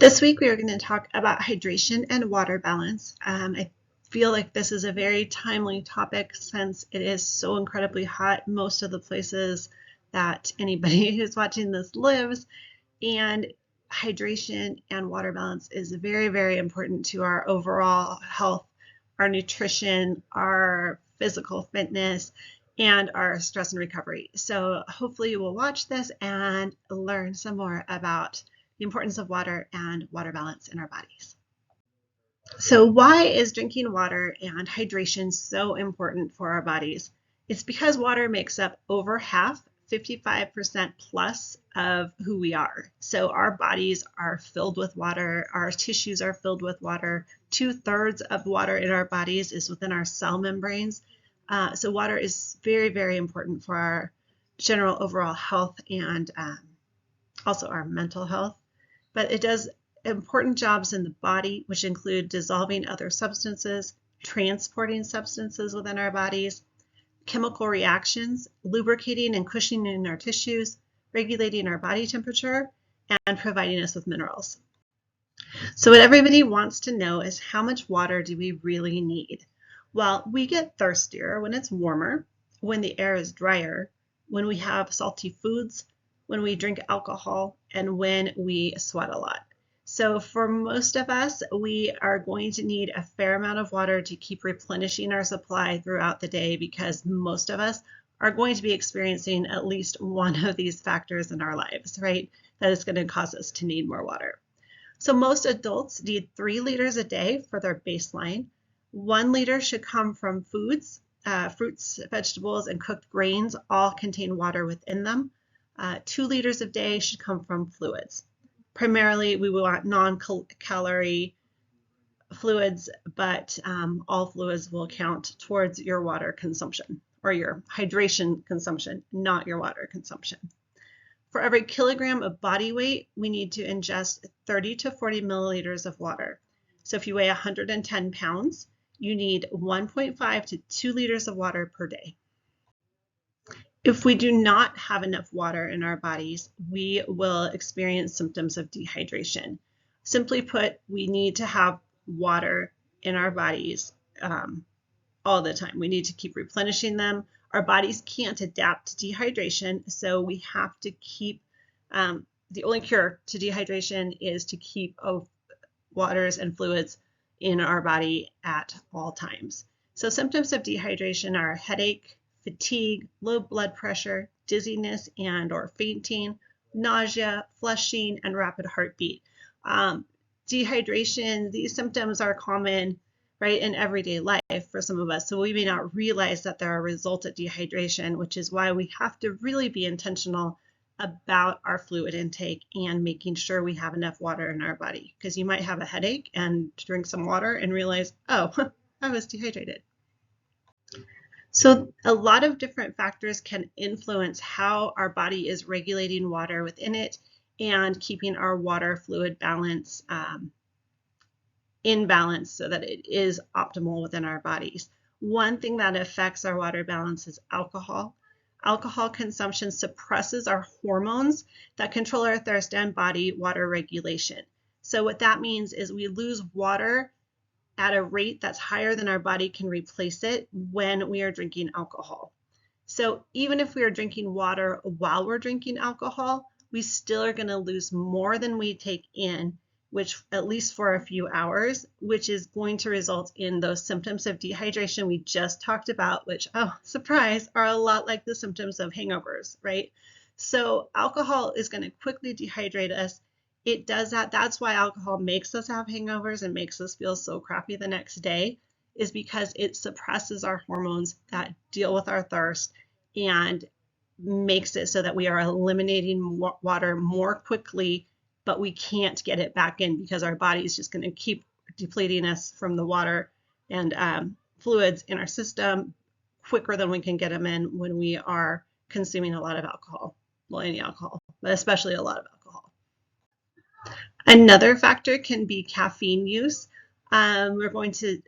This week we are going to talk about hydration and water balance. I feel like this is a very timely topic since it is so incredibly hot most of the places that anybody who's watching this lives, and hydration and water balance is very, very important to our overall health, our nutrition, our physical fitness, and our stress and recovery. So hopefully you will watch this and learn some more about the importance of water and water balance in our bodies. So why is drinking water and hydration so important for our bodies? It's because water makes up over half, 55% plus of who we are. So our bodies are filled with water, our tissues are filled with water. 2/3 of water in our bodies is within our cell membranes. So water is very, very important for our general overall health and also our mental health. But it does important jobs in the body, which include dissolving other substances, transporting substances within our bodies, chemical reactions, lubricating and cushioning our tissues, regulating our body temperature, and providing us with minerals. So what everybody wants to know is how much water do we really need? Well, we get thirstier when it's warmer, when the air is drier, when we have salty foods, when we drink alcohol, and when we sweat a lot. So for most of us, we are going to need a fair amount of water to keep replenishing our supply throughout the day because most of us are going to be experiencing at least one of these factors in our lives, right? That is going to cause us to need more water. So most adults need 3 liters a day for their baseline. 1 liter should come from foods, fruits, vegetables, and cooked grains all contain water within them. 2 liters a day should come from fluids. Primarily, we want non-calorie fluids, but all fluids will count towards your water consumption or your hydration consumption, not your water consumption. For every kilogram of body weight, we need to ingest 30 to 40 milliliters of water. So if you weigh 110 pounds, you need 1.5 to 2 liters of water per day. If we do not have enough water in our bodies, we will experience symptoms of dehydration. Simply put, we need to have water in our bodies all the time. We need to keep replenishing them. Our bodies can't adapt to dehydration, so we have to keep, the only cure to dehydration is to keep waters and fluids in our body at all times. So symptoms of dehydration are headache, fatigue, low blood pressure, dizziness and or fainting, nausea, flushing, and rapid heartbeat. Dehydration, these symptoms are common, right, in everyday life for some of us. So we may not realize that they're a result of dehydration, which is why we have to really be intentional about our fluid intake and making sure we have enough water in our body. Because you might have a headache and drink some water and realize, oh, I was dehydrated. So a lot of different factors can influence how our body is regulating water within it and keeping our water fluid balance in balance so that it is optimal within our bodies. One thing that affects our water balance is alcohol. Alcohol consumption suppresses our hormones that control our thirst and body water regulation. So what that means is we lose water at a rate that's higher than our body can replace it when we are drinking alcohol. So even if we are drinking water while we're drinking alcohol, we still are going to lose more than we take in, which at least for a few hours, which is going to result in those symptoms of dehydration we just talked about, which, oh, surprise, are a lot like the symptoms of hangovers, right? So alcohol is going to quickly dehydrate us. It does that. That's why alcohol makes us have hangovers and makes us feel so crappy the next day, is because it suppresses our hormones that deal with our thirst and makes it so that we are eliminating water more quickly, but we can't get it back in because our body is just going to keep depleting us from the water and fluids in our system quicker than we can get them in when we are consuming a lot of alcohol. Well, any alcohol, but especially a lot of alcohol. Another factor can be caffeine use. We're going to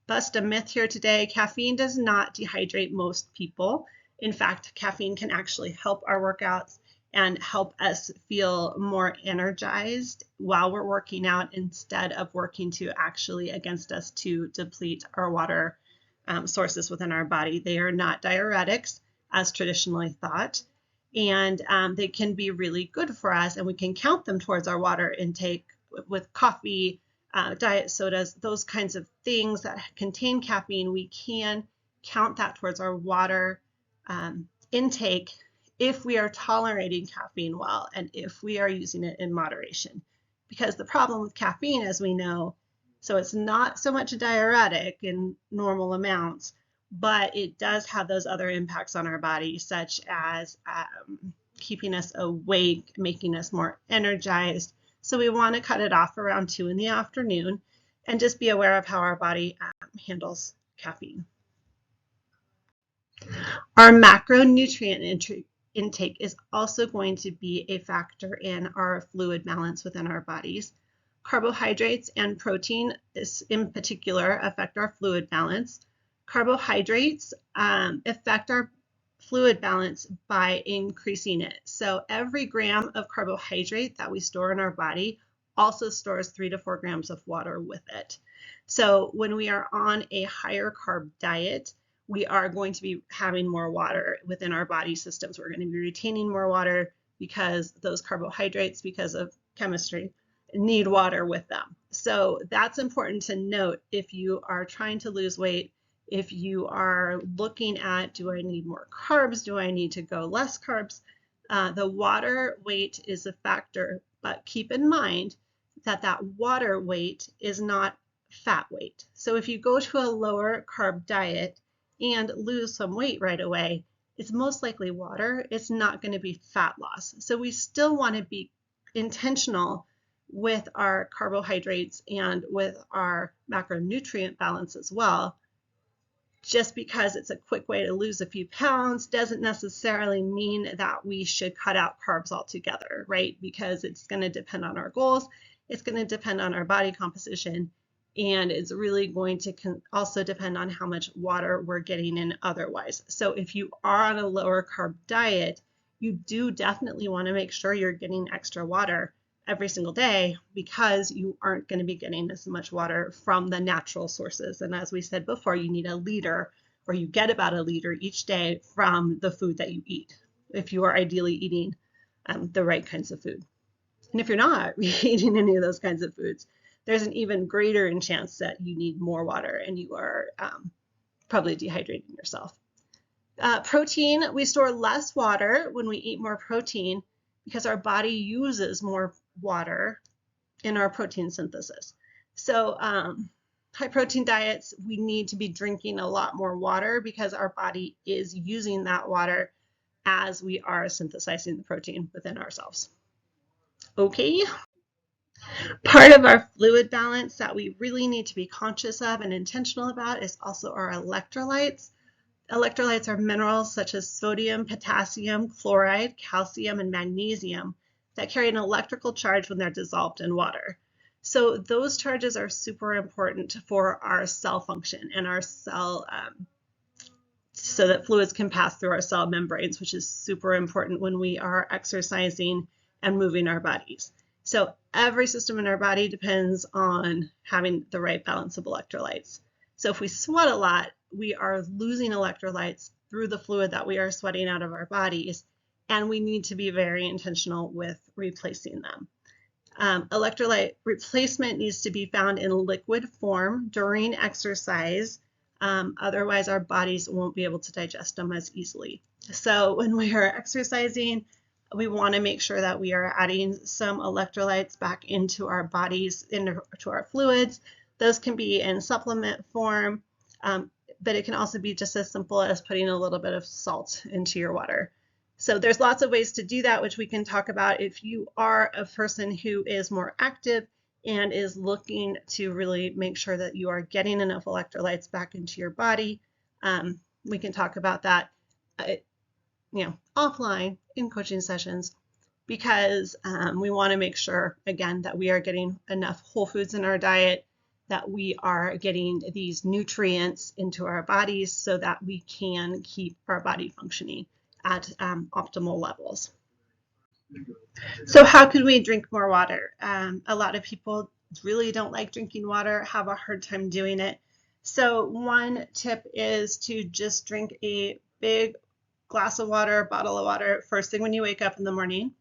bust a myth here today. Caffeine does not dehydrate most people. In fact, caffeine can actually help our workouts and help us feel more energized while we're working out instead of working to actually against us to deplete our water sources within our body. They are not diuretics as traditionally thought, and they can be really good for us, and we can count them towards our water intake with coffee, diet sodas, those kinds of things that contain caffeine. We can count that towards our water intake if we are tolerating caffeine well and if we are using it in moderation. Because the problem with caffeine, as we know, so it's not so much a diuretic in normal amounts, but it does have those other impacts on our body, such as keeping us awake, making us more energized. So we want to cut it off around 2 in the afternoon and just be aware of how our body handles caffeine. Our macronutrient intake is also going to be a factor in our fluid balance within our bodies. Carbohydrates and protein in particular affect our fluid balance. Carbohydrates affect our fluid balance by increasing it. So every gram of carbohydrate that we store in our body also stores 3 to 4 grams of water with it. So when we are on a higher carb diet, we are going to be having more water within our body systems. We're going to be retaining more water because those carbohydrates, because of chemistry, need water with them. So that's important to note if you are trying to lose weight. If you are looking at, do I need more carbs? Do I need to go less carbs? The water weight is a factor, but keep in mind that that water weight is not fat weight. So if you go to a lower carb diet and lose some weight right away, it's most likely water. It's not going to be fat loss. So we still want to be intentional with our carbohydrates and with our macronutrient balance as well. Just because it's a quick way to lose a few pounds doesn't necessarily mean that we should cut out carbs altogether, right? Because it's going to depend on our goals. It's going to depend on our body composition. And it's really going to also depend on how much water we're getting in otherwise. So if you are on a lower carb diet, you do definitely want to make sure you're getting extra water every single day, because you aren't going to be getting as much water from the natural sources. And as we said before, you need a liter, or you get about a liter each day from the food that you eat, if you are ideally eating the right kinds of food. And if you're not eating any of those kinds of foods, there's an even greater chance that you need more water and you are probably dehydrating yourself. Protein, we store less water when we eat more protein because our body uses more water in our protein synthesis. So high protein diets, we need to be drinking a lot more water because our body is using that water as we are synthesizing the protein within ourselves. Okay. Part of our fluid balance that we really need to be conscious of and intentional about is also our electrolytes. Electrolytes are minerals such as sodium, potassium, chloride, calcium, and magnesium that carry an electrical charge when they're dissolved in water. So those charges are super important for our cell function and our cell, so that fluids can pass through our cell membranes, which is super important when we are exercising and moving our bodies. So every system in our body depends on having the right balance of electrolytes. So if we sweat a lot, we are losing electrolytes through the fluid that we are sweating out of our bodies, and we need to be very intentional with replacing them. Electrolyte replacement needs to be found in liquid form during exercise. Otherwise, our bodies won't be able to digest them as easily. So when we are exercising, we want to make sure that we are adding some electrolytes back into our bodies, into our fluids. Those can be in supplement form, but it can also be just as simple as putting a little bit of salt into your water. So there's lots of ways to do that, which we can talk about. If you are a person who is more active and is looking to really make sure that you are getting enough electrolytes back into your body, we can talk about that, offline in coaching sessions, because we want to make sure, again, that we are getting enough whole foods in our diet, that we are getting these nutrients into our bodies so that we can keep our body functioning at optimal levels. So how can we drink more water? A lot of people really don't like drinking water, have a hard time doing it. So one tip is to just drink a big glass of water, bottle of water, first thing when you wake up in the morning.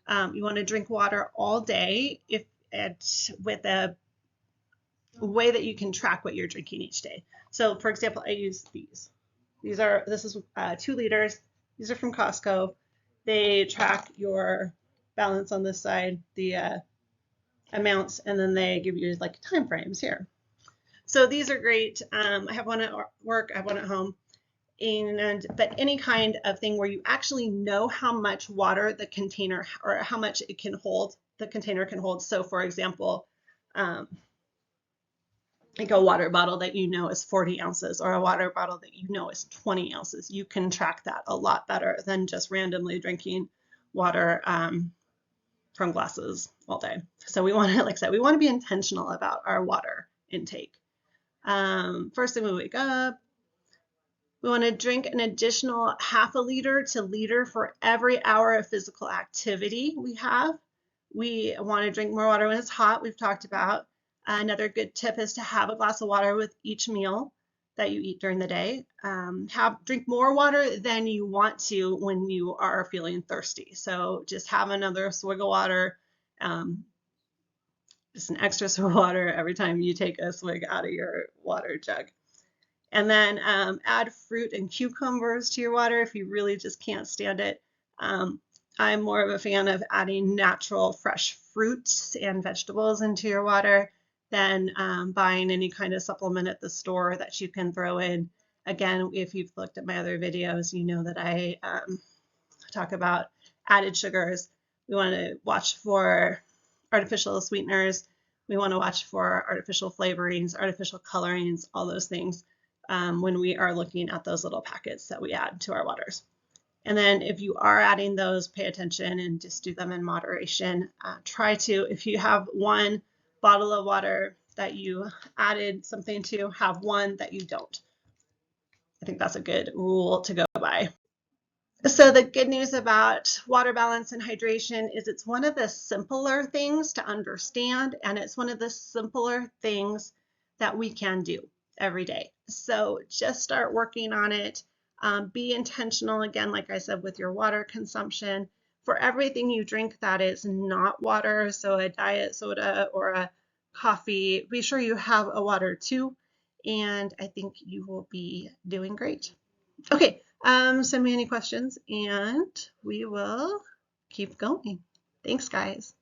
You want to drink water all day if it's with a way that you can track what you're drinking each day. So for example, I use these. This is 2 liters. These are from Costco. They track your balance on this side, the amounts, and then they give you like time frames here. So these are great. I have one at work, I have one at home. But any kind of thing where you actually know how much water the container or how much it can hold, the container can hold. So for example, like a water bottle that you know is 40 ounces or a water bottle that you know is 20 ounces. You can track that a lot better than just randomly drinking water from glasses all day. So we want to, like I said, we want to be intentional about our water intake. First thing we wake up, we want to drink an additional ½ liter to liter for every hour of physical activity we have. We want to drink more water when it's hot, we've talked about. Another good tip is to have a glass of water with each meal that you eat during the day. Drink more water than you want to when you are feeling thirsty. So just have another swig of water, just an extra swig of water every time you take a swig out of your water jug. And then add fruit and cucumbers to your water if you really just can't stand it. I'm more of a fan of adding natural fresh fruits and vegetables into your water than buying any kind of supplement at the store that you can throw in. Again, if you've looked at my other videos, you know that I talk about added sugars. We want to watch for artificial sweeteners. We want to watch for artificial flavorings, artificial colorings, all those things when we are looking at those little packets that we add to our waters. And then if you are adding those, pay attention and just do them in moderation. Try to, if you have one bottle of water that you added something to, have one that you don't. I think that's a good rule to go by. So the good news about water balance and hydration is it's one of the simpler things to understand, and it's one of the simpler things that we can do every day. So just start working on it. Be intentional, again, like I said, with your water consumption. For everything you drink that is not water, so a diet soda or a coffee, be sure you have a water too, and I think you will be doing great. Okay, send me any questions and we will keep going. Thanks, guys.